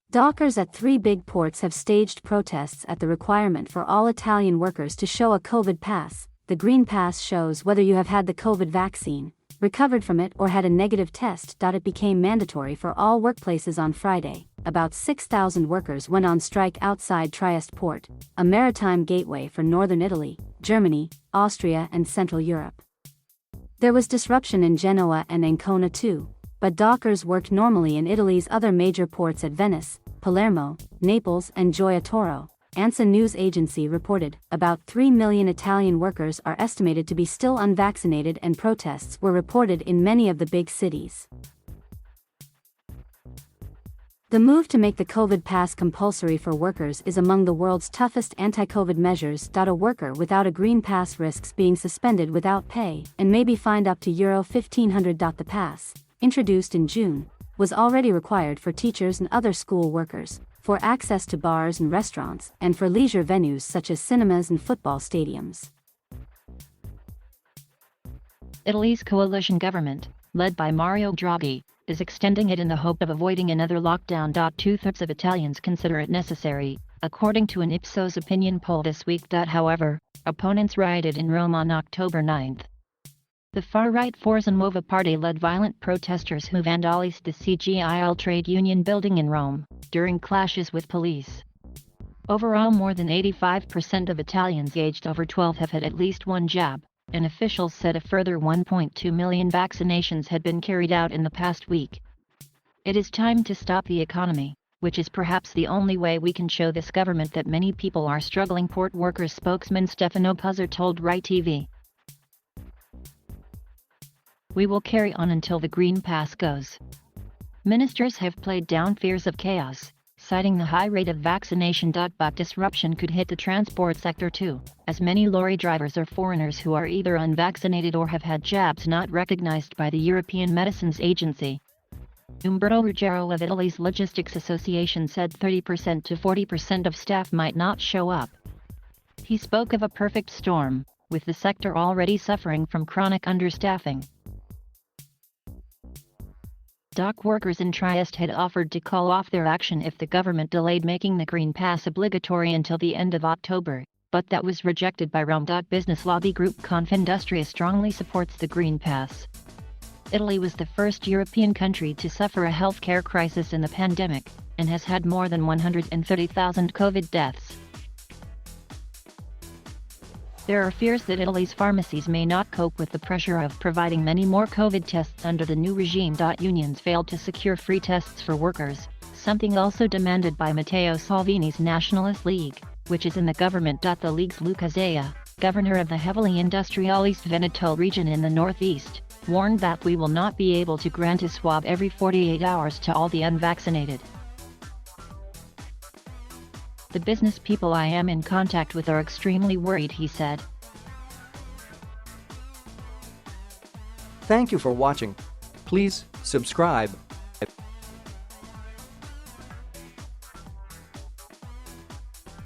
Dockers at 3 big ports have staged protests at the requirement for all Italian workers to show a COVID pass. The green pass shows whether you have had the COVID vaccine, recovered from it, or had a negative test. It became mandatory for all workplaces on Friday. About 6,000 workers went on strike outside Trieste port, a maritime gateway for northern Italy, Germany, Austria, and Central Europe. There was disruption in Genoa and Ancona too, but dockers worked normally in Italy's other major ports at Venice, Palermo, Naples, and Gioia Tauro. ANSA news agency reported about 3 million Italian workers are estimated to be still unvaccinated, and protests were reported in many of the big cities. The move to make the COVID pass compulsory for workers is among the world's toughest anti-COVID measures. A worker without a green pass risks being suspended without pay and may be fined up to €1,500. The pass, introduced in June, was already required for teachers and other school workers, for access to bars and restaurants, and for leisure venues such as cinemas and football stadiums. Italy's coalition government, led by Mario Draghi, is extending it in the hope of avoiding another lockdown. 2/3 of Italians consider it necessary, according to an Ipsos opinion poll this week. However, opponents rioted in Rome on October 9. The far-right Forza Nuova party led violent protesters who vandalized the CGIL trade union building in Rome, during clashes with police. Overall, more than 85% of Italians aged over 12 have had at least one jab, and officials said a further 1.2 million vaccinations had been carried out in the past week. It is time to stop the economy, which is perhaps the only way we can show this government that many people are struggling, port workers spokesman Stefano Puzzer told Rai TV. We will carry on until the green pass goes. Ministers have played down fears of chaos, citing the high rate of vaccination. But disruption could hit the transport sector too, as many lorry drivers are foreigners who are either unvaccinated or have had jabs not recognized by the European Medicines Agency. Umberto Ruggiero of Italy's Logistics Association said 30% to 40% of staff might not show up. He spoke of a perfect storm, with the sector already suffering from chronic understaffing. Dock workers in Trieste had offered to call off their action if the government delayed making the green pass obligatory until the end of October, but that was rejected by Rome. Business lobby group Confindustria strongly supports the green pass. Italy was the first European country to suffer a healthcare crisis in the pandemic, and has had more than 130,000 COVID deaths. There are fears that Italy's pharmacies may not cope with the pressure of providing many more COVID tests under the new regime. Unions failed to secure free tests for workers, something also demanded by Matteo Salvini's Nationalist League, which is in the government. The League's Luca Zaia, governor of the heavily industrialized Veneto region in the northeast, warned that we will not be able to grant a swab every 48 hours to all the unvaccinated. The business people I am in contact with are extremely worried, he said. Thank you for watching. Please subscribe.